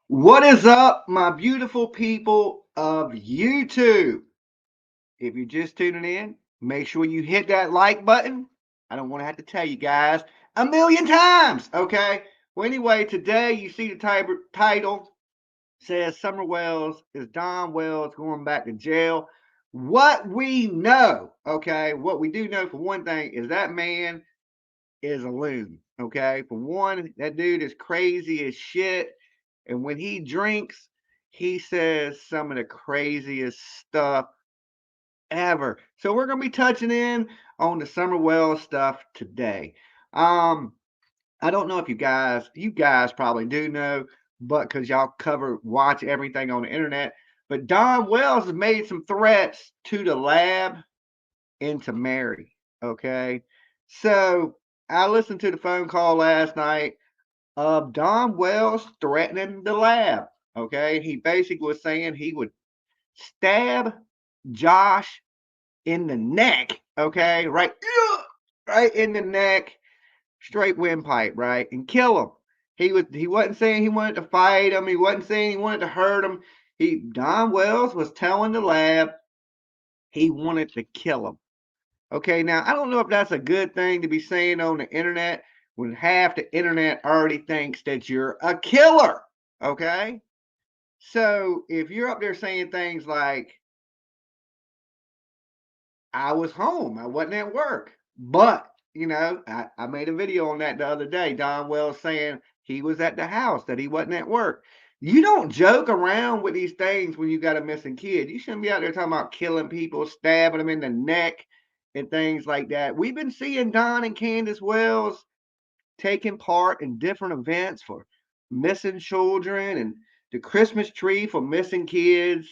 What is up, my beautiful people of YouTube? If you're just tuning in, make sure you hit that like button. I don't want to have to tell you guys a million times, okay? Well, anyway, today you see the title says Summer Wells is Don Wells going back to jail. What we know, okay, what we do know for one thing is that man is a loon, okay? For one, that dude is crazy as shit. And when he drinks, he says some of the craziest stuff ever. So we're gonna be touching in on the Summer Wells stuff today. Um, I don't know if you guys probably do know, but because y'all watch everything on the internet. But Don Wells has made some threats to the lab and to Mary. Okay, so I listened to the phone call last night of Don Wells threatening the lab. Okay, he basically was saying he would stab Josh in the neck. Okay, right in the neck, straight windpipe, right, and kill him. He wasn't saying he wanted to fight him. He wasn't saying he wanted to hurt him. Don Wells was telling the lab he wanted to kill him. Okay, now I don't know if that's a good thing to be saying on the internet when half the internet already thinks that you're a killer. Okay, so if you're up there saying things like, I was home, I wasn't at work, but I made a video on that the other day. Don Wells saying he was at the house, that he wasn't at work. You don't joke around with these things when you got a missing kid. You shouldn't be out there talking about killing people, stabbing them in the neck, and things like that. We've been seeing Don and Candace Wells taking part in different events for missing children and the Christmas tree for missing kids.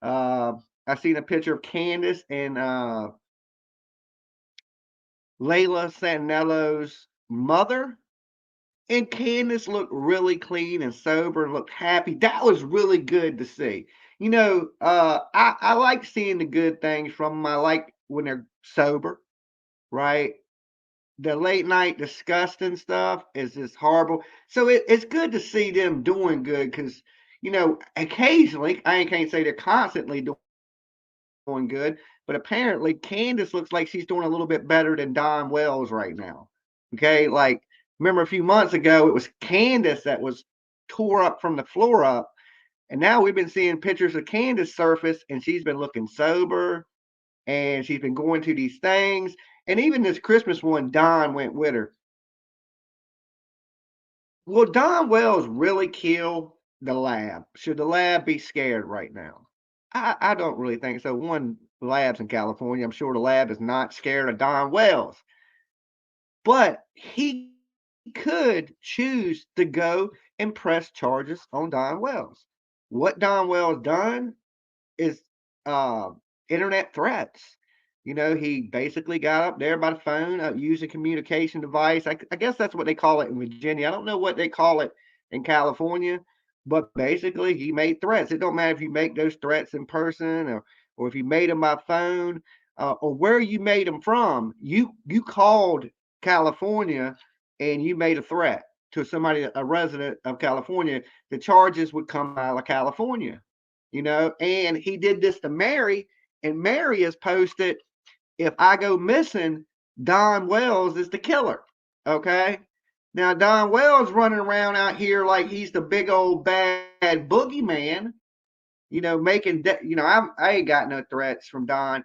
Uh, I seen a picture of Candace and Layla Santello's mother, and Candace looked really clean and sober and looked happy. That was really good to see. I like seeing the good things from them. I like when they're sober, right? The late night disgusting stuff is just horrible. So it's good to see them doing good because, occasionally, I can't say they're constantly doing good, but apparently Candace looks like she's doing a little bit better than Don Wells right now. Okay, like remember a few months ago, it was Candace that was tore up from the floor up, and now we've been seeing pictures of Candace surface, and she's been looking sober, and she's been going to these things, and even this Christmas one, Don went with her. Will Don Wells really kill the lab? Should the lab be scared right now? I don't really think so. One, lab's in California. I'm sure the lab is not scared of Don Wells, but he could choose to go and press charges on Don Wells. What Don Wells done is uh, internet threats. He basically got up there by the phone, used a communication device. I guess that's what they call it in Virginia. I don't know what they call it in California, but basically he made threats. It don't matter if you make those threats in person or if you made them by phone or where you made them from. You called California and you made a threat to somebody, a resident of California. The charges would come out of California. And he did this to Mary, and Mary has posted, if I go missing, Don Wells is the killer. Okay. Now Don Wells running around out here like he's the big old bad boogeyman, I ain't got no threats from Don.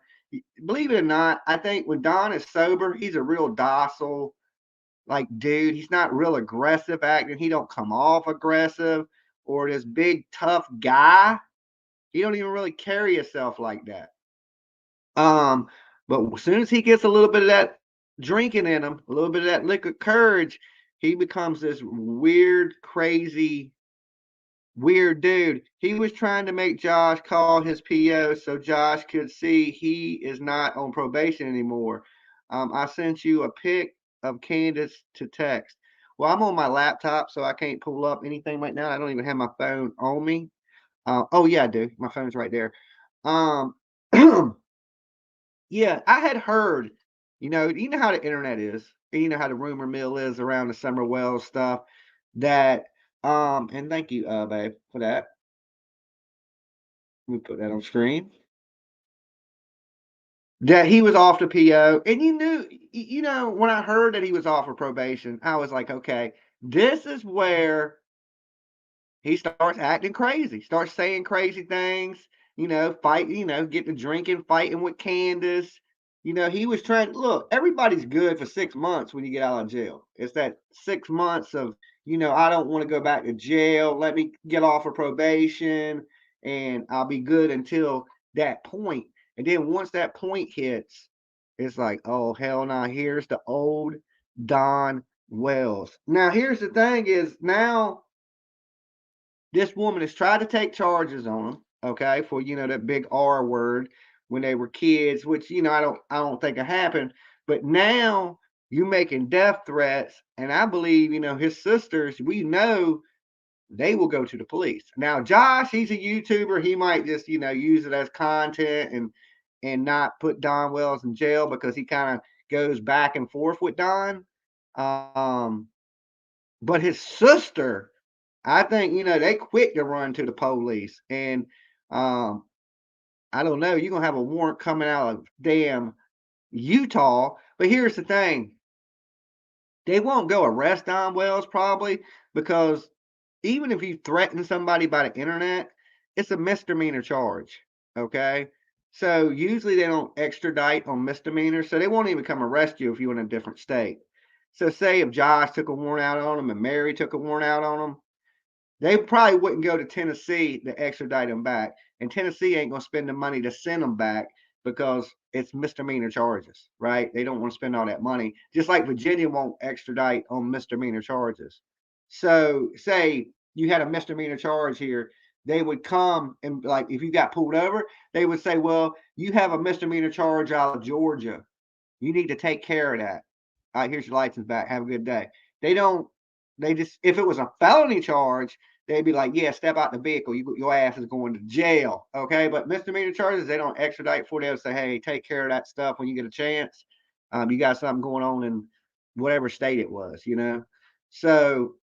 Believe it or not, I think when Don is sober, he's a real docile, like, dude. He's not real aggressive acting. He don't come off aggressive or this big tough guy. He don't even really carry himself like that. Um, but as soon as he gets a little bit of that drinking in him, a little bit of that liquid courage, he becomes this weird, crazy, weird dude. He was trying to make Josh call his PO so Josh could see he is not on probation anymore. I sent you a pic of Candace to text. Well, I'm on my laptop, so I can't pull up anything right now. I don't even have my phone on me. Oh yeah, I do. My phone's right there. Um, yeah, I had heard, you know how the internet is, you know how the rumor mill is around the Summer Wells stuff, that And thank you, babe, for that. Let me put that on screen. That he was off the PO, and you knew, when I heard that he was off of probation, I was like, okay, this is where he starts acting crazy, starts saying crazy things, fighting, get to drinking, fighting with Candace. He was trying, look, everybody's good for 6 months when you get out of jail. It's that 6 months of, I don't want to go back to jail. Let me get off of probation and I'll be good until that point. And then once that point hits, it's like, oh, hell no, here's the old Don Wells. Now, here's the thing is now this woman has tried to take charges on him, okay, for that big R word when they were kids, which I don't think it happened. But now you making death threats, and I believe his sisters. We know they will go to the police. Now Josh, he's a YouTuber. He might just use it as content and not put Don Wells in jail because he kind of goes back and forth with Don. Um, but his sister, I think, they quick to run to the police. And um, I don't know, you're gonna have a warrant coming out of damn Utah. But here's the thing. They won't go arrest Don Wells probably because even if you threaten somebody by the internet, it's a misdemeanor charge. Okay. So usually they don't extradite on misdemeanors, so they won't even come arrest you if you're in a different state. So say if Josh took a warrant out on him and Mary took a warrant out on him, they probably wouldn't go to Tennessee to extradite them back. And Tennessee ain't going to spend the money to send them back because it's misdemeanor charges, right? They don't want to spend all that money. Just like Virginia won't extradite on misdemeanor charges. So, say you had a misdemeanor charge here, they would come and, like, if you got pulled over, they would say, well, you have a misdemeanor charge out of Georgia. You need to take care of that. All right, here's your license back. Have a good day. They don't, they just, if it was a felony charge, they'd be like, yeah, step out the vehicle. Your ass is going to jail. Okay. But misdemeanor charges, they don't extradite for. They'll say, hey, take care of that stuff when you get a chance. You got something going on in whatever state it was. So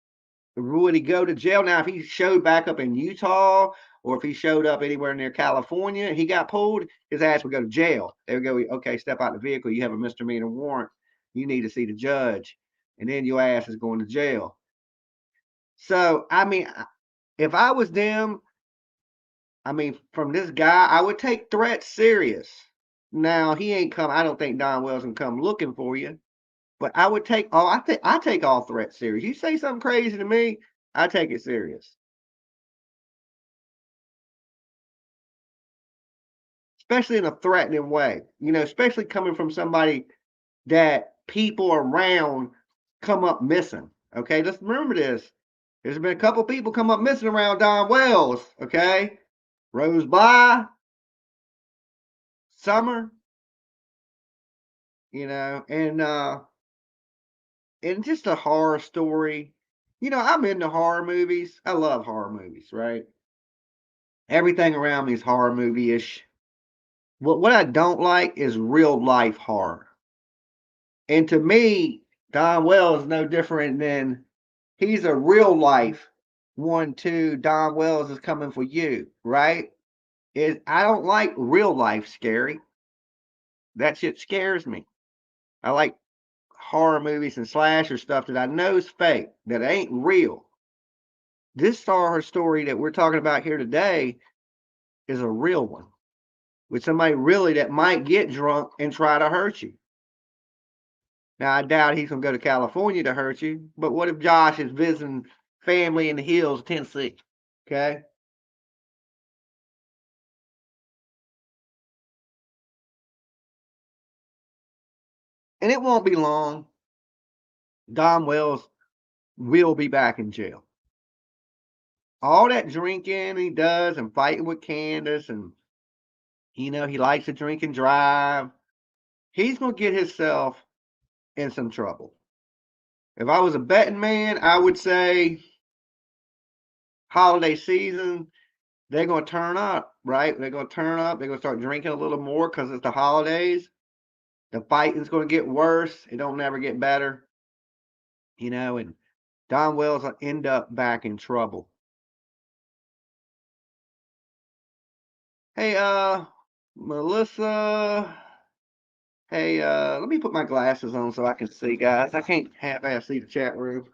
would he go to jail? Now, if he showed back up in Utah or if he showed up anywhere near California, he got pulled, his ass would go to jail. They would go, okay, step out the vehicle. You have a misdemeanor warrant. You need to see the judge. And then your ass is going to jail. So, I mean, if I was them, I mean, from this guy, I would take threats serious. Now, he ain't come, I don't think Don Wells can come looking for you. But I would take I take all threats serious. You say something crazy to me, I take it serious. Especially in a threatening way, especially coming from somebody that people around come up missing. Okay, let's remember this. There's been a couple people come up missing around Don Wells. Okay, Rose Bly, Summer, and just a horror story. I'm into horror movies. I love horror movies, right? Everything around me is horror movie ish. What I don't like is real life horror. And to me, Don Wells is no different than he's a real life one, two, Don Wells is coming for you, right? I don't like real life scary. That shit scares me. I like horror movies and slasher stuff that I know is fake, that ain't real. This horror story that we're talking about here today is a real one with somebody really that might get drunk and try to hurt you. Now, I doubt he's going to go to California to hurt you, but what if Josh is visiting family in the hills of Tennessee? Okay. And it won't be long. Don Wells will be back in jail. All that drinking he does and fighting with Candace, and he likes to drink and drive. He's going to get himself in some trouble. If I was a betting man, I would say holiday season, they're going to turn up, right? They're going to turn up. They're going to start drinking a little more because it's the holidays. The fighting's going to get worse. It don't never get better, and Don Wells will end up back in trouble. Hey, Melissa. Hey, let me put my glasses on so I can see, guys. I can't half-ass see the chat room.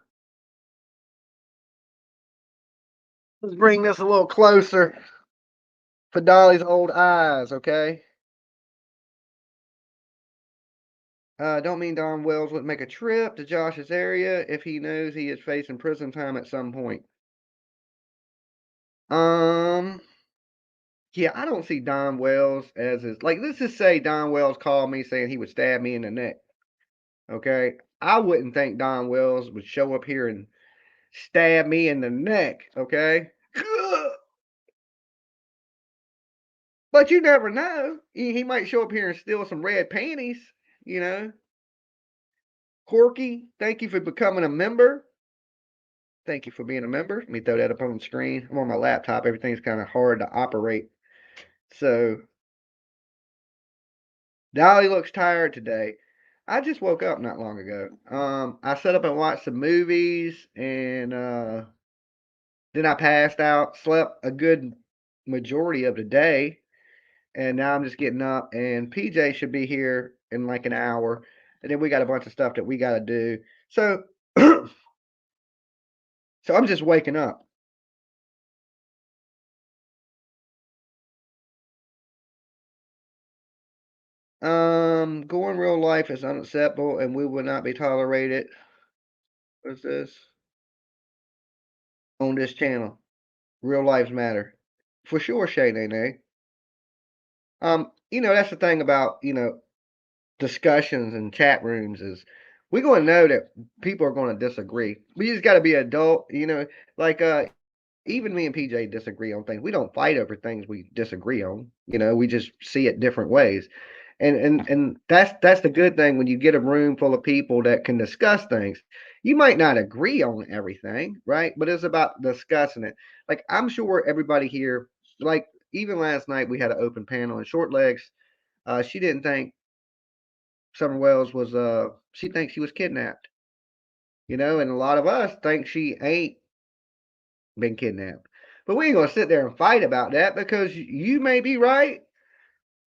Let's bring this a little closer for Dolly's old eyes, okay? Don't mean Don Wells wouldn't make a trip to Josh's area if he knows he is facing prison time at some point. Yeah, I don't see Don Wells as his, like, let's just say Don Wells called me saying he would stab me in the neck. Okay. I wouldn't think Don Wells would show up here and stab me in the neck. Okay. But you never know. He might show up here and steal some red panties, you know. Corky, thank you for becoming a member. Thank you for being a member. Let me throw that up on the screen. I'm on my laptop. Everything's kind of hard to operate. So Dolly looks tired today. I just woke up not long ago. I sat up and watched some movies, and then I passed out, slept a good majority of the day, and now I'm just getting up. And PJ should be here in like an hour, and then we got a bunch of stuff that we got to do. So, so I'm just waking up. Going real life is unacceptable, and we will not be tolerated. What's this on this channel? Real lives matter, for sure, Shay Nene. That's the thing about, discussions and chat rooms is we're going to know that people are going to disagree. We just got to be adult, like even me and PJ disagree on things. We don't fight over things we disagree on. We just see it different ways. And that's the good thing when you get a room full of people that can discuss things. You might not agree on everything, right? But it's about discussing it. Like I'm sure everybody here, like even last night we had an open panel and Short Legs, she didn't think Summer Wells was she thinks she was kidnapped. And a lot of us think she ain't been kidnapped. But we ain't gonna sit there and fight about that because you may be right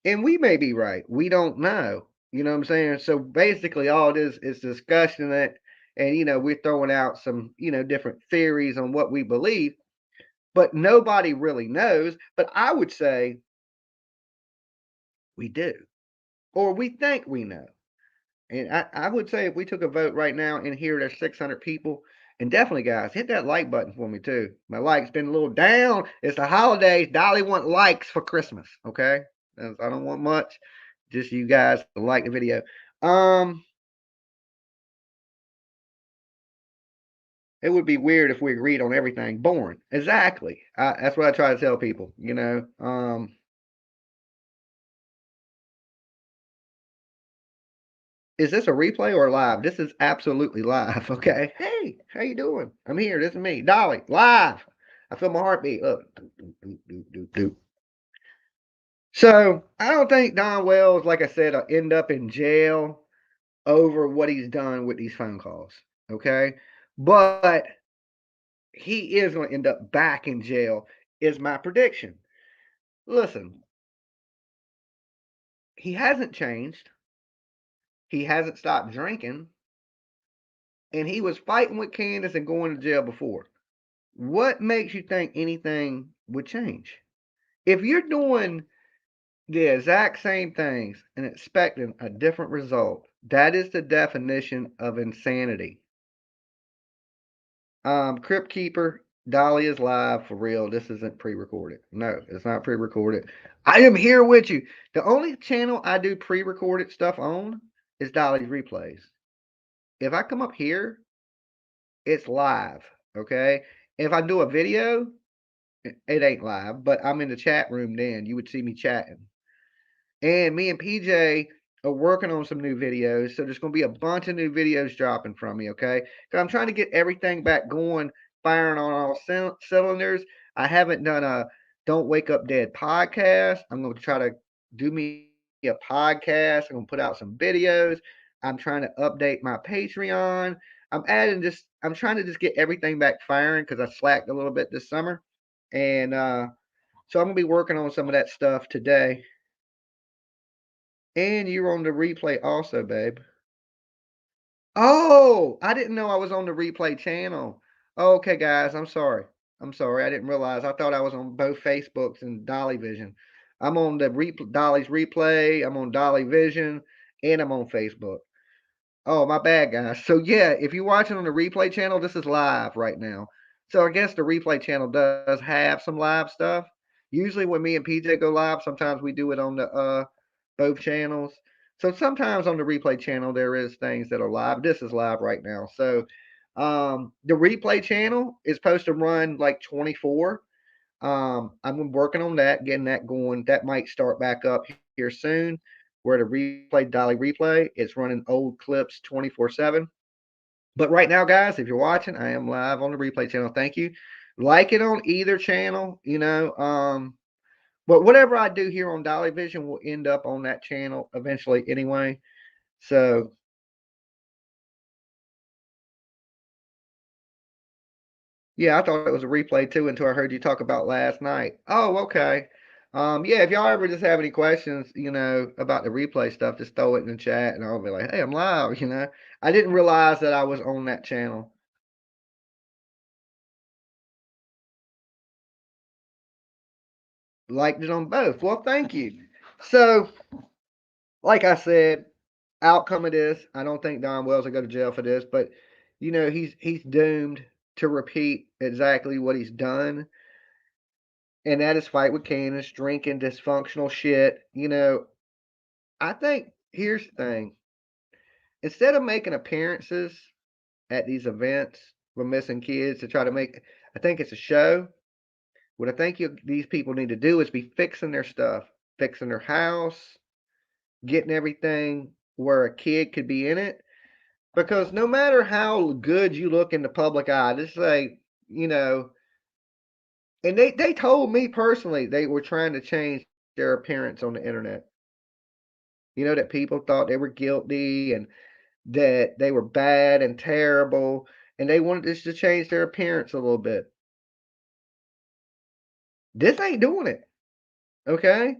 and we may be right. We don't know. You know what I'm saying? So basically all it is discussing it, and we're throwing out some, different theories on what we believe, but nobody really knows. But I would say we do. Or we think we know. And I would say if we took a vote right now and here there's 600 people, and definitely guys, hit that like button for me too. My like's been a little down. It's the holidays. Dolly want likes for Christmas. Okay. I don't want much. Just you guys to like the video. It would be weird if we agreed on everything. Boring. Exactly. That's what I try to tell people, Is this a replay or live? This is absolutely live. Okay. Hey, how you doing? I'm here. This is me, Dolly, live. I feel my heartbeat. Look. So I don't think Don Wells, like I said, will end up in jail over what he's done with these phone calls. Okay. But he is going to end up back in jail, is my prediction. Listen, he hasn't changed. He hasn't stopped drinking. And he was fighting with Candace and going to jail before. What makes you think anything would change? If you're doing the exact same things and expecting a different result, that is the definition of insanity. Crypt Keeper, Dolly is live for real. This isn't pre-recorded. No, it's not pre-recorded. I am here with you. The only channel I do pre-recorded stuff on is Dolly's Replays. If I come up here, it's live. Okay. If I do a video, it ain't live, but I'm in the chat room then. You would see me chatting. And me and PJ are working on some new videos. So there's going to be a bunch of new videos dropping from me, okay? Because I'm trying to get everything back going, firing on all cylinders. I haven't done a Don't Wake Up Dead podcast. I'm going to try to do me a podcast. I'm going to put out some videos. I'm trying to update my Patreon. I'm trying to just get everything back firing because I slacked a little bit this summer. And so I'm gonna be working on some of that stuff today. And you're on the replay also, babe. Oh, I didn't know I was on the replay channel. Okay, guys, I'm sorry. I'm sorry. I didn't realize. I thought I was on both Facebooks and Dolly Vision. I'm on the Dolly's replay. I'm on Dolly Vision, and I'm on Facebook. Oh, my bad, guys. So yeah, if you're watching on the replay channel, this is live right now. So I guess the replay channel does have some live stuff. Usually when me and PJ go live, sometimes we do it on the both channels. So sometimes on the replay channel there is things that are live. This is live right now. So the replay channel is supposed to run like 24. I'm working on that, getting that going. That might start back up here soon. Where the replay Dolly replay, it's running old clips 24/7. But right now, guys, if you're watching, I am live on the replay channel. Thank you. Like it on either channel, you know. But whatever I do here on Dolly Vision will end up on that channel eventually anyway. So yeah, I thought it was a replay too until I heard you talk about last night. Oh, okay. Yeah, if y'all ever just have any questions, you know, about the replay stuff, just throw it in the chat and I'll be like, hey, I'm live, you know. I didn't realize that I was on that channel. Liked it on both. Well, thank you. So, like I said, outcome of this, I don't think Don Wells will go to jail for this, but you know, he's doomed to repeat exactly what he's done. And that is fight with Candace, drinking dysfunctional shit. You know, I think here's the thing. Instead of making appearances at these events with missing kids to try to make, I think it's a show. What I think these people need to do is be fixing their stuff, fixing their house, getting everything where a kid could be in it. Because no matter how good you look in the public eye, this is like, you know, and they told me personally they were trying to change their appearance on the internet. You know, that people thought they were guilty and that they were bad and terrible, and they wanted this to change their appearance a little bit. This ain't doing it, okay?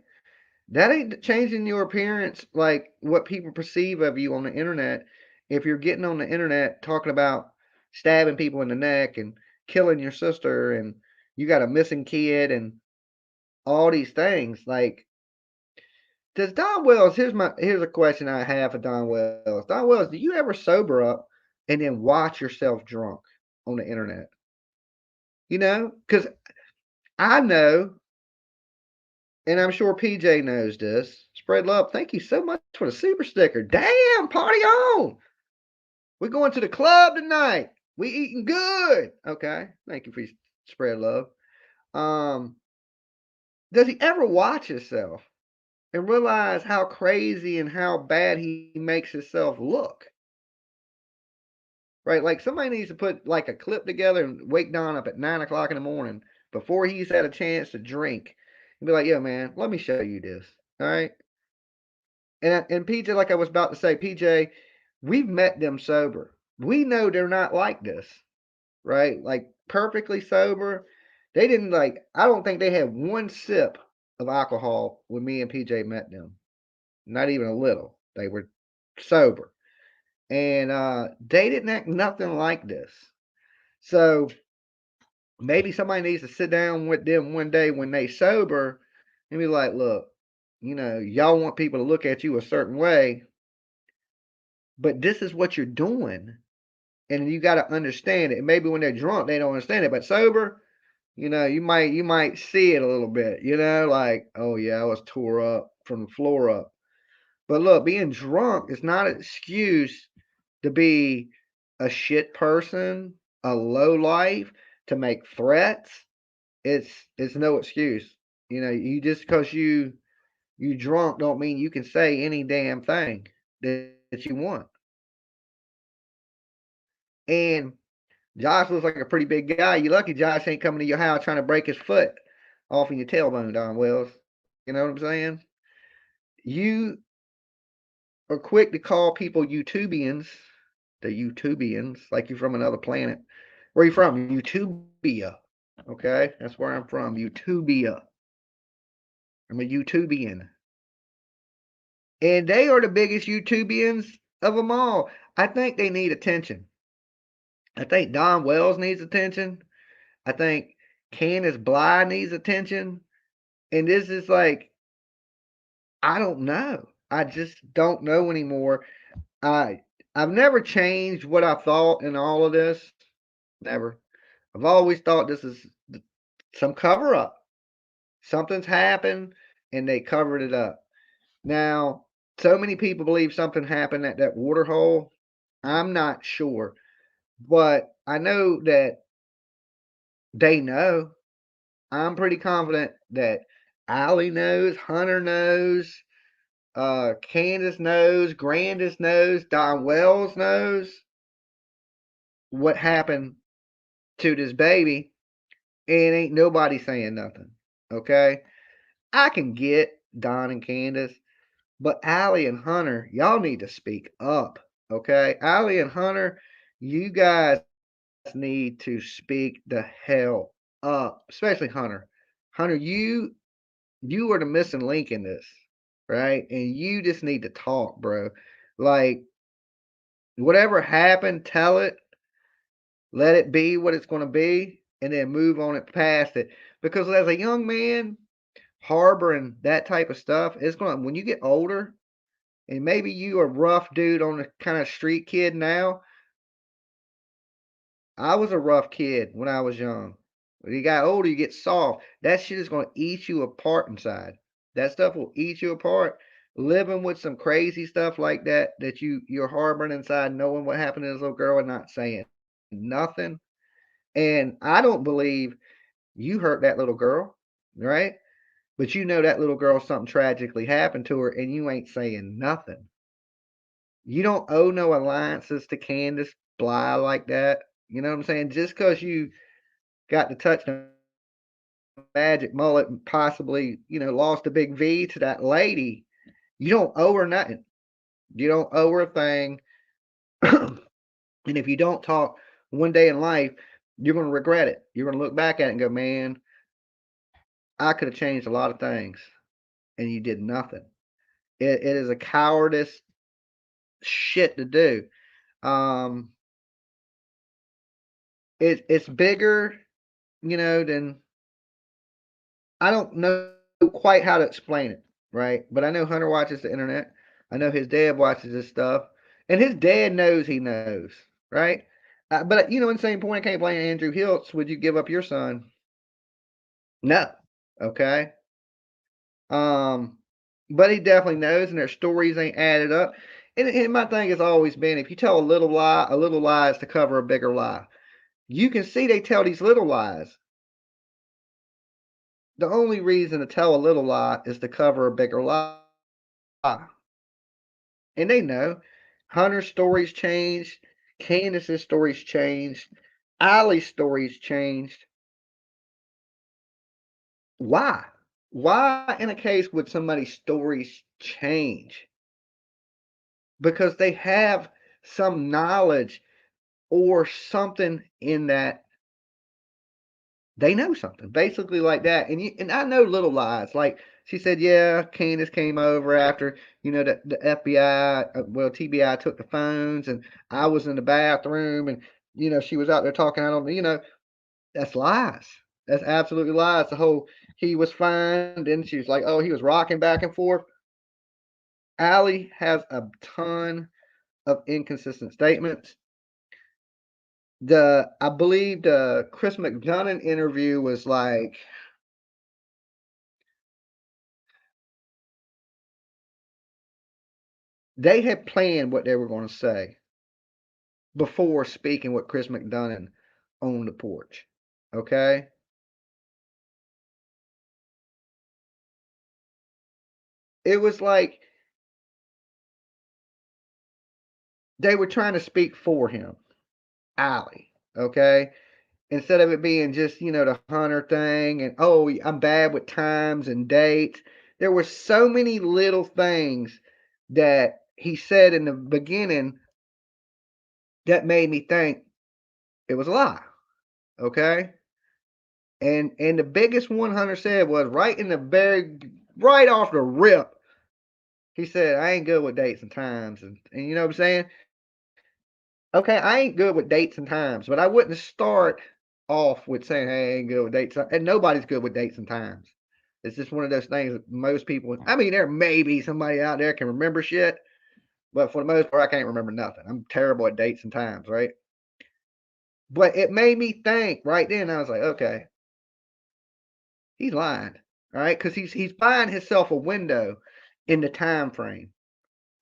That ain't changing your appearance like what people perceive of you on the internet. If you're getting on the internet talking about stabbing people in the neck and killing your sister and you got a missing kid and all these things, like does Don Wells, here's a question I have for Don Wells. Don Wells, do you ever sober up and then watch yourself drunk on the internet? You know, because I know, and I'm sure PJ knows this. Spread love. Thank you so much for the super sticker. Damn, party on. We're going to the club tonight. We eating good. Okay. Thank you for spread love. Um, does he ever watch himself and realize how crazy and how bad he makes himself look? Right? Like somebody needs to put like a clip together and wake Don up at 9 o'clock in the morning before he's had a chance to drink and be like, "Yeah, man, let me show you this." All right. And PJ, like I was about to say, PJ, we've met them sober. We know they're not like this, right? Like perfectly sober. They didn't like. I don't think they had one sip of alcohol when me and PJ met them. Not even a little. They were sober, and they didn't act nothing like this. So maybe somebody needs to sit down with them one day when they sober and be like, "Look, you know, y'all want people to look at you a certain way, but this is what you're doing, and you got to understand it." And maybe when they're drunk, they don't understand it, but sober, you know, you might see it a little bit, you know, like, "Oh yeah, I was tore up from the floor up." But look, being drunk is not an excuse to be a shit person, a low life, to make threats. It's no excuse. You know, you just because you drunk don't mean you can say any damn thing that you want. And Josh looks like a pretty big guy. You lucky Josh ain't coming to your house trying to break his foot off in your tailbone, Don Wells. You know what I'm saying? You are quick to call people YouTubians, the Utubians, like you're from another planet. Where are you from? Utubia. Okay, that's where I'm from. Utubia. I'm a Utubian. And they are the biggest Utubians of them all. I think they need attention. I think Don Wells needs attention. I think Candace Bly needs attention. And this is like, I don't know. I just don't know anymore. I I've never changed what I thought in all of this. Never. I've always thought this is some cover up. Something's happened and they covered it up. Now, so many people believe something happened at that water hole. I'm not sure, but I know that they know. I'm pretty confident that Allie knows, Hunter knows, Candace knows, Grandis knows, Don Wells knows what happened to this baby, and ain't nobody saying nothing. Okay? I can get Don and Candace, but Allie and Hunter, y'all need to speak up. Okay? Allie and Hunter, you guys need to speak the hell up, especially Hunter. Hunter, you are the missing link in this, right? And you just need to talk, bro. Like, whatever happened, tell it, let it be what it's going to be, and then move on it past it. Because as a young man, harboring that type of stuff, it's going to, when you get older, and maybe you a rough dude on the kind of street kid now. I was a rough kid when I was young. When you got older, you get soft. That shit is going to eat you apart inside. That stuff will eat you apart. Living with some crazy stuff like that that you're harboring inside, knowing what happened to this little girl and not saying nothing. And I don't believe you hurt that little girl, right? But you know that little girl, something tragically happened to her, and you ain't saying nothing. You don't owe no alliances to Candace Bly like that. You know what I'm saying? Just because you got to touch the magic mullet and possibly, lost a big V to that lady, you don't owe her nothing. You don't owe her a thing. And if you don't talk one day in life, you're going to regret it. You're going to look back at it and go, man, I could have changed a lot of things. And you did nothing. It is a cowardice shit to do. Um, it's bigger, than I don't know quite how to explain it, right? But I know Hunter watches the internet. I know his dad watches this stuff, and his dad knows he knows, right? But in the same point, I can't blame Andrew Hiltz. Would you give up your son? No. Okay. Um, but he definitely knows, and their stories ain't added up. And my thing has always been, if you tell a little lie is to cover a bigger lie. You can see they tell these little lies. The only reason to tell a little lie is to cover a bigger lie. And they know. Hunter's stories changed. Candace's stories changed. Allie's stories changed. Why? Why in a case would somebody's stories change? Because they have some knowledge or something in that they know something, basically like that. And I know little lies. Like she said, yeah, Candace came over after the FBI, TBI took the phones, and I was in the bathroom, and she was out there talking. I don't, that's lies. That's absolutely lies. The whole he was fine. Then she was like, oh, he was rocking back and forth. Allie has a ton of inconsistent statements. I believe the Chris McDonough interview was like, they had planned what they were going to say before speaking with Chris McDonough on the porch. Okay? It was like they were trying to speak for him, Allie. Okay? Instead of it being just, the Hunter thing and, oh, I'm bad with times and dates. There were so many little things that he said in the beginning that made me think it was a lie. Okay. And the biggest one Hunter said was right off the rip. He said, I ain't good with dates and times. And you know what I'm saying? Okay, I ain't good with dates and times, but I wouldn't start off with saying, hey, I ain't good with dates. And nobody's good with dates and times. It's just one of those things that most people, I mean, there may be somebody out there can remember shit, but for the most part, I can't remember nothing. I'm terrible at dates and times, right? But it made me think right then. I was like, okay, he's lying, all right, because he's buying himself a window in the time frame.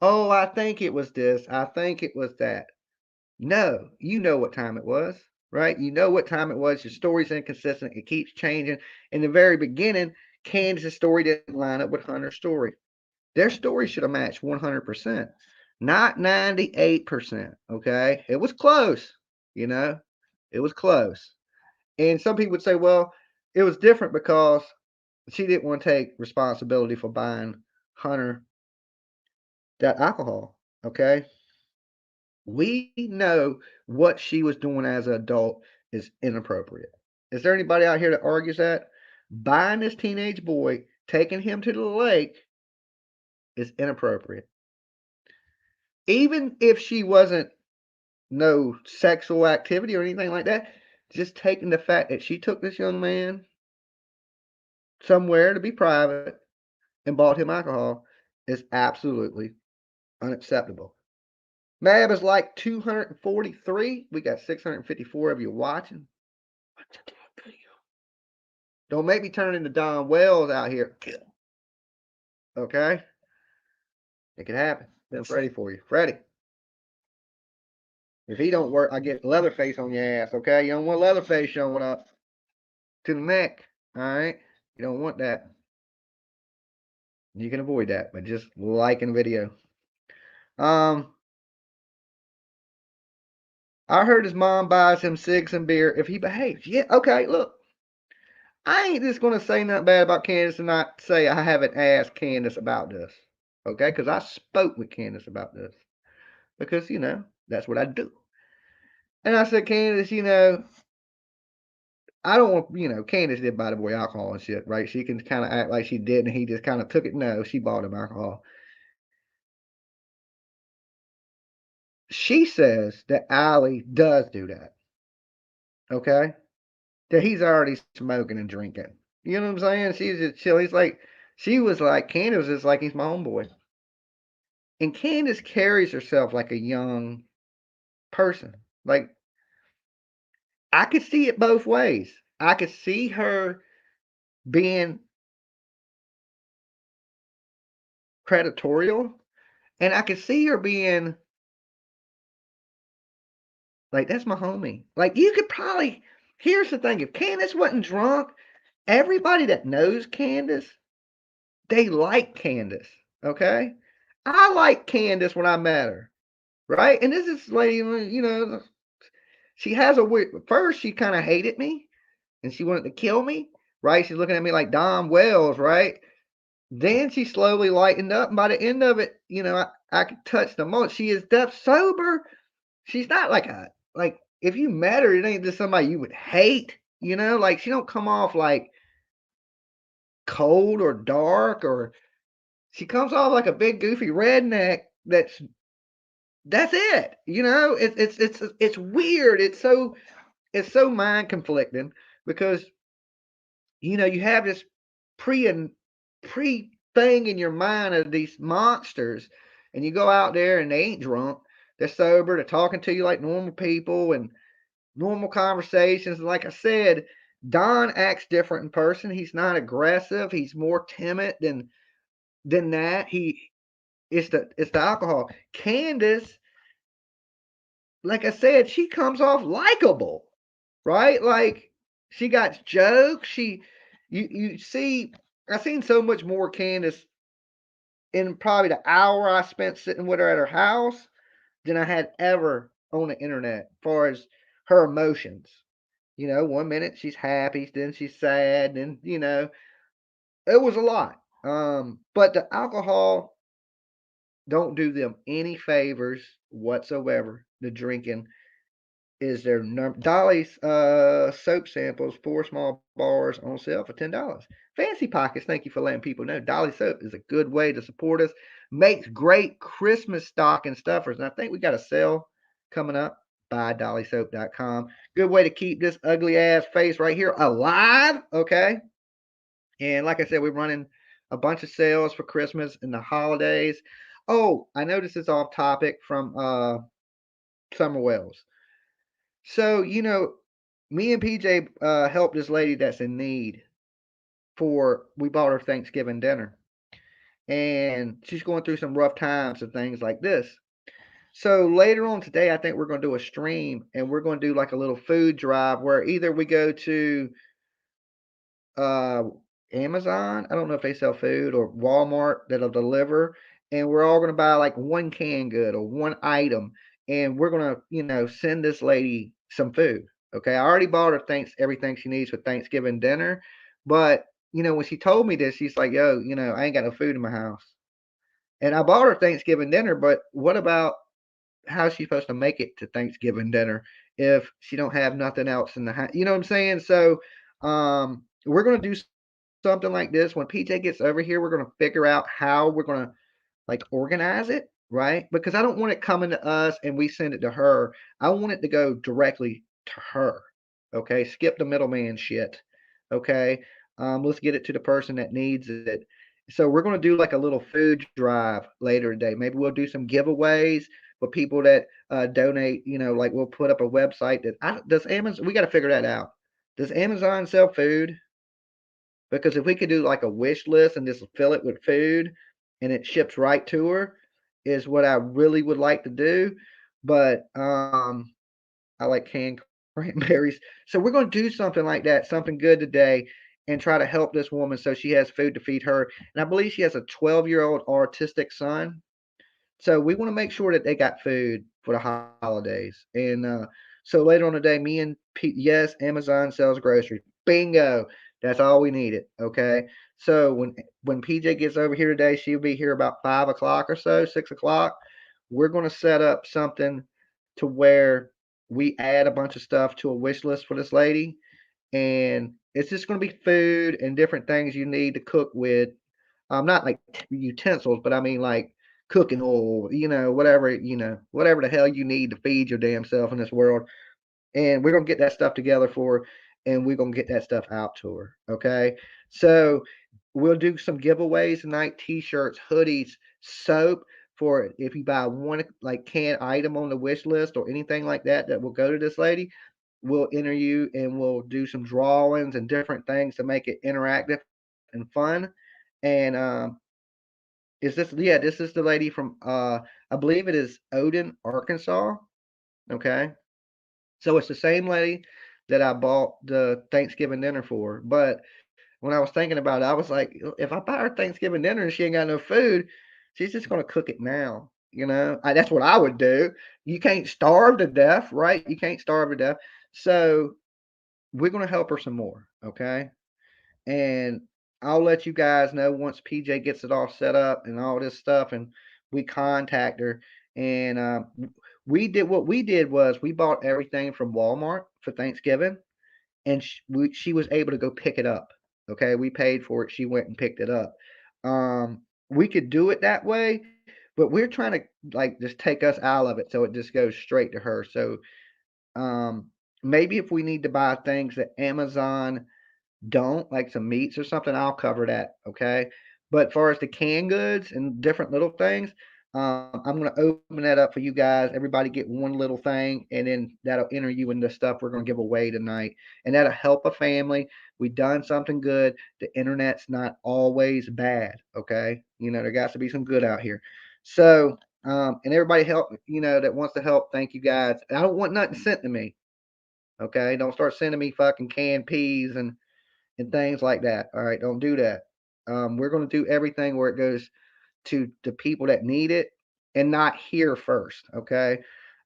Oh, I think it was this. I think it was that. No, you know what time it was, right? You know what time it was. Your story's inconsistent. It keeps changing. In the very beginning, Candace's story didn't line up with Hunter's story. Their story should have matched 100%, not 98%. Okay, it was close. You know, it was close. And some people would say, well, it was different because she didn't want to take responsibility for buying Hunter that alcohol. Okay, we know what she was doing as an adult is inappropriate. Is there anybody out here that argues that? Buying this teenage boy, taking him to the lake is inappropriate. Even if she wasn't no sexual activity or anything like that, just taking the fact that she took this young man somewhere to be private and bought him alcohol is absolutely unacceptable. Mab is like 243. We got 654 of you watching. Don't make me turn into Don Wells out here. Okay? It can happen. That's ready for you. Freddie. If he don't work, I get Leatherface on your ass, okay? You don't want Leatherface showing up to the neck. Alright? You don't want that. You can avoid that by just liking video. I heard his mom buys him cigs and beer if he behaves. Yeah, okay, look. I ain't just gonna say nothing bad about Candace and not say I haven't asked Candace about this. Okay, because I spoke with Candace about this. Because, you know, that's what I do. And I said, Candace, you know, I don't want, you know, Candace did buy the boy alcohol and shit, right? She can kind of act like she did and he just kind of took it. No, she bought him alcohol. She says that Allie does do that. Okay? That he's already smoking and drinking. You know what I'm saying? She's just chill. He's like, she was like, Candace is like, he's my homeboy. And Candace carries herself like a young person. Like, I could see it both ways. I could see her being predatorial, and I could see her being like, that's my homie. Like, you could probably, here's the thing, if Candace wasn't drunk, everybody that knows Candace, they like Candace. Okay? I like Candace when I met her. Right? And this is lady, you know, she has a weird, first she kind of hated me and she wanted to kill me. Right? She's looking at me like Don Wells, right? Then she slowly lightened up, and by the end of it, you know, I could touch the most. She is deaf sober. She's not like if you met her, it ain't just somebody you would hate, you know, like she don't come off like cold or dark, or she comes off like a big goofy redneck that's it. You know, it's weird. It's so mind conflicting because you know, you have this pre and pre thing in your mind of these monsters, and you go out there and they ain't drunk, they're sober, they're talking to you like normal people and normal conversations. Like I said, Don acts different in person. He's not aggressive. He's more timid than that. It's the alcohol. Candace, like I said, she comes off likable, right? Like she got jokes. You see, I've seen so much more Candace in probably the hour I spent sitting with her at her house than I had ever on the internet, as far as her emotions. You know, one minute she's happy, then she's sad, and you know, it was a lot. But the alcohol don't do them any favors whatsoever. the drinking is their Dolly's soap samples, 4 small bars on sale for $10. Fancy Pockets, thank you for letting people know. Dolly soap is a good way to support us. Makes great Christmas stocking stuffers. And I think we got a sale coming up. BuyDollySoap.com. Good way to keep this ugly ass face right here alive. Okay. And like I said, we're running a bunch of sales for Christmas and the holidays. Oh, I know this is off topic from Summer Wells. So, me and PJ helped this lady that's in need we bought her Thanksgiving dinner. And she's going through some rough times and things like this. So later on today, I think we're going to do a stream and we're going to do like a little food drive where either we go to uh Amazon. I don't know if they sell food or Walmart that'll deliver. And we're all gonna buy like one canned good or one item, and we're gonna, send this lady some food. Okay. I already bought her everything she needs for Thanksgiving dinner. But when she told me this, she's like, yo, I ain't got no food in my house. And I bought her Thanksgiving dinner, but what about how's she supposed to make it to Thanksgiving dinner if she don't have nothing else in the house? You know what I'm saying? So we're gonna do something like this. When PJ gets over here, we're gonna figure out how we're gonna like organize it, right? Because I don't want it coming to us and we send it to her. I want it to go directly to her. Okay, skip the middleman shit. Okay, let's get it to the person that needs it. So we're gonna do like a little food drive later today. Maybe we'll do some giveaways for people that donate. Like we'll put up a website does Amazon. We got to figure that out. Does Amazon sell food? Because if we could do like a wish list and just fill it with food and it ships right to her, is what I really would like to do. But I like canned cranberries. So we're going to do something like that, something good today, and try to help this woman so she has food to feed her. And I believe she has a 12-year-old autistic son. So we want to make sure that they got food for the holidays. And so later on today, me and Pete, yes, Amazon sells groceries. Bingo. That's all we needed. Okay. So when PJ gets over here today, she'll be here about 5 o'clock or so, 6 o'clock. We're going to set up something to where we add a bunch of stuff to a wish list for this lady. And it's just going to be food and different things you need to cook with. Not like utensils, but I mean like cooking oil, whatever the hell you need to feed your damn self in this world. And we're gonna get that stuff together for her, and we're gonna get that stuff out to her. Okay. So we'll do some giveaways tonight, t-shirts, hoodies, soap for if you buy one like canned item on the wish list or anything like that that will go to this lady. We'll enter you and we'll do some drawings and different things to make it interactive and fun. And this is the lady from I believe it is Odin, Arkansas. Okay. So it's the same lady that I bought the Thanksgiving dinner for. But when I was thinking about it, I was like, if I buy her Thanksgiving dinner and she ain't got no food, she's just gonna cook it now. That's what I would do. You can't starve to death, right? You can't starve to death. So we're gonna help her some more, okay? And I'll let you guys know once PJ gets it all set up and all this stuff, and we contact her. And what we did was we bought everything from Walmart for Thanksgiving, and she was able to go pick it up. Okay, we paid for it. She went and picked it up. We could do it that way, but we're trying to like just take us out of it, so it just goes straight to her. So maybe if we need to buy things that Amazon don't, like some meats or something, I'll cover that. Okay. But as far as the canned goods and different little things, I'm going to open that up for you guys. Everybody get one little thing, and then that'll enter you in the stuff we're going to give away tonight. And that'll help a family. We done something good. The internet's not always bad. Okay. There got to be some good out here. So, and everybody help, that wants to help. Thank you guys. I don't want nothing sent to me. Okay. Don't start sending me fucking canned peas and things like that. All right, don't do that. We're going to do everything where it goes to the people that need it and not here first. Okay,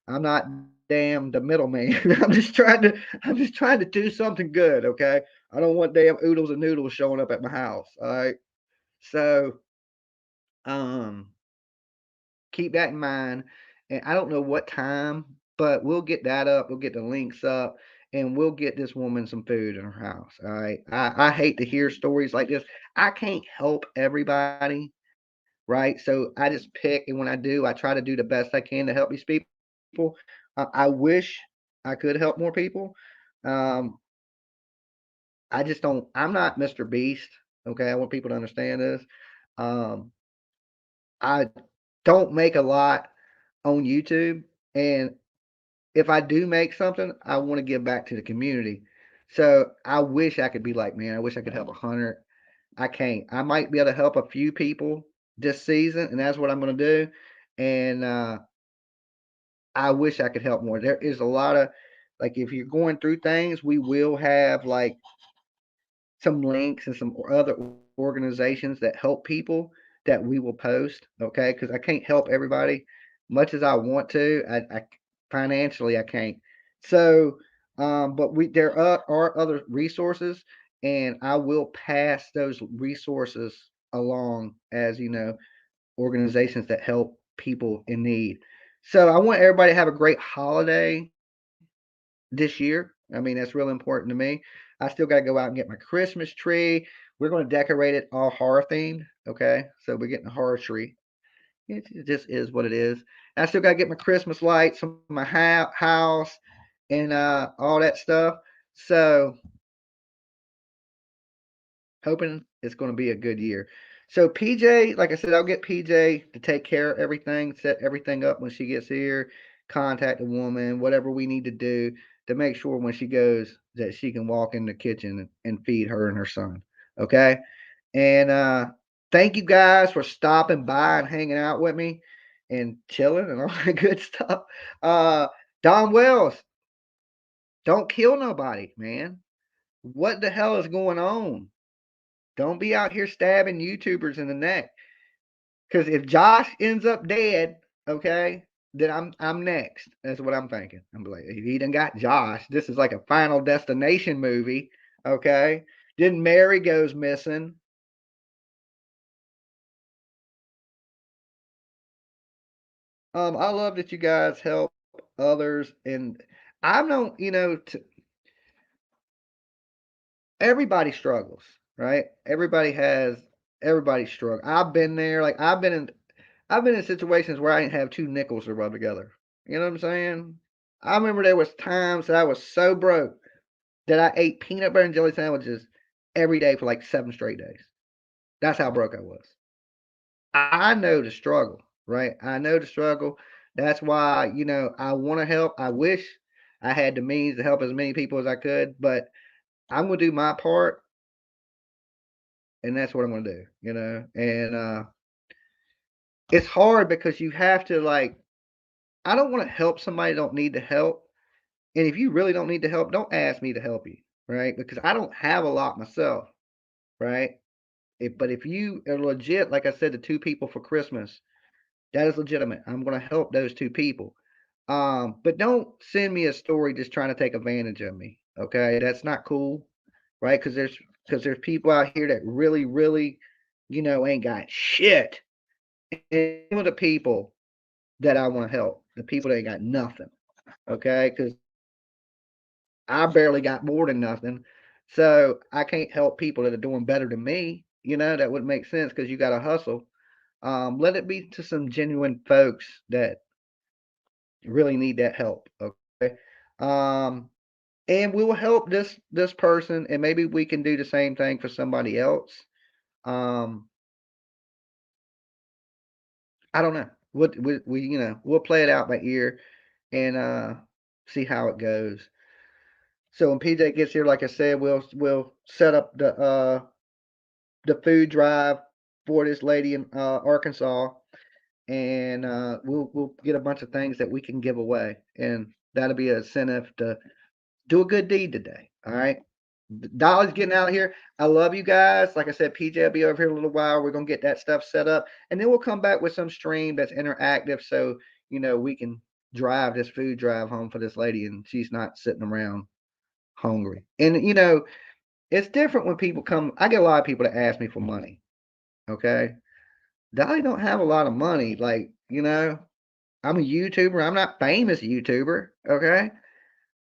I'm not damn the middleman. I'm just trying to do something good. Okay, I don't want damn oodles and noodles showing up at my house. All right, so um, keep that in mind. And I don't know what time but we'll get that up. We'll get the links up, and we'll get this woman some food in her house. All right. I hate to hear stories like this. I can't help everybody, right? So I just pick, and when I do, I try to do the best I can to help these people. I wish I could help more people. Um, I just don't. I'm not Mr. Beast. Okay, I want people to understand this. Um, I don't make a lot on YouTube, and if I do make something, I want to give back to the community. So I wish I could be like, man, I wish I could help 100. I can't. I might be able to help a few people this season, and that's what I'm going to do. And I wish I could help more. There is a lot of, like, if you're going through things, we will have like some links and some other organizations that help people that we will post. Okay, because I can't help everybody much as I want to. I financially I can't. So, but there are other resources, and I will pass those resources along as organizations that help people in need. So I want everybody to have a great holiday this year. I mean, that's real important to me. I still got to go out and get my Christmas tree. We're going to decorate it all horror themed. Okay. So we're getting a horror tree. It just is what it is. I still got to get my Christmas lights from my house and all that stuff. So hoping it's going to be a good year. So PJ, like I said, I'll get PJ to take care of everything, set everything up when she gets here, contact the woman, whatever we need to do to make sure when she goes that she can walk in the kitchen and feed her and her son. Okay. And thank you guys for stopping by and hanging out with me and chilling and all that good stuff. Uh Don Wells, don't kill nobody, man. What the hell is going on? Don't be out here stabbing YouTubers in the neck. Because if Josh ends up dead, okay, then I'm next. That's what I'm thinking. I'm like, he done got Josh. This is like a Final Destination movie, okay? Then Mary goes missing. I love that you guys help others, and I don't, everybody struggles, right? Everybody struggle. I've been there. Like I've been in situations where I didn't have two nickels to rub together. You know what I'm saying? I remember there was times that I was so broke that I ate peanut butter and jelly sandwiches every day for like 7 straight days. That's how broke I was. I know the struggle, right? I know the struggle. That's why, I want to help. I wish I had the means to help as many people as I could, but I'm gonna do my part, and that's what I'm gonna do, And it's hard because you have to like. I don't want to help somebody that don't need the help. And if you really don't need the help, don't ask me to help you, right? Because I don't have a lot myself, right? But if you are legit, like I said, the two people for Christmas, that is legitimate. I'm going to help those two people. But don't send me a story just trying to take advantage of me. Okay, that's not cool, right? Because there's people out here that really, really, ain't got shit. And some of the people that I want to help, the people that ain't got nothing. Okay, because I barely got more than nothing. So I can't help people that are doing better than me. That would make sense because you got to hustle. Let it be to some genuine folks that really need that help. Okay. Um, and we will help this person, and maybe we can do the same thing for somebody else. Um, I don't know. We'll play it out by ear and see how it goes. So when PJ gets here, like I said, we'll set up the food drive for this lady in Arkansas, and we'll get a bunch of things that we can give away, and that'll be an incentive to do a good deed today. All right. Dolly's getting out of here. I love you guys. Like I said, PJ will be over here in a little while. We're gonna get that stuff set up, and then we'll come back with some stream that's interactive, so we can drive this food drive home for this lady, and she's not sitting around hungry. And it's different when people come. I get a lot of people that ask me for money. Okay, Dolly don't have a lot of money, like I'm a YouTuber. I'm not famous YouTuber. Okay.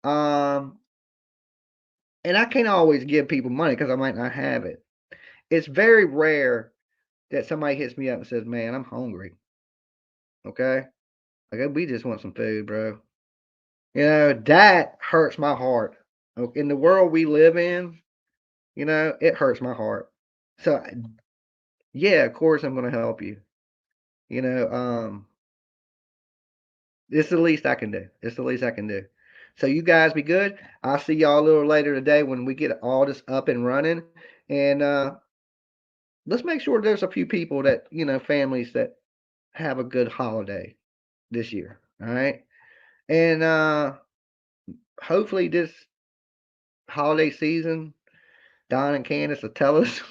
And I can't always give people money because I might not have it. It's very rare that somebody hits me up and says, "Man, I'm hungry." Okay. Like, we just want some food, bro. That hurts my heart. In the world we live in, it hurts my heart. So, yeah, of course I'm gonna help you. You know, it's the least I can do. It's the least I can do. So you guys be good. I'll see y'all a little later today when we get all this up and running. And let's make sure there's a few people that, families that have a good holiday this year. All right. And hopefully this holiday season, Don and Candace will tell us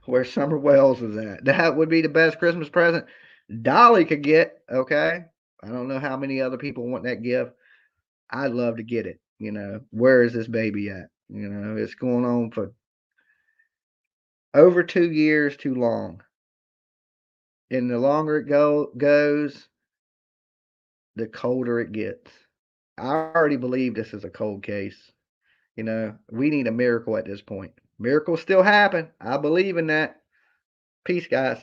where Summer Wells is at. That would be the best Christmas present Dolly could get. Okay. I don't know how many other people want that gift. I'd love to get it. Where is this baby at? It's going on for over 2 years too long. And the longer it goes, the colder it gets. I already believe this is a cold case. We need a miracle at this point. Miracles still happen. I believe in that. Peace, guys.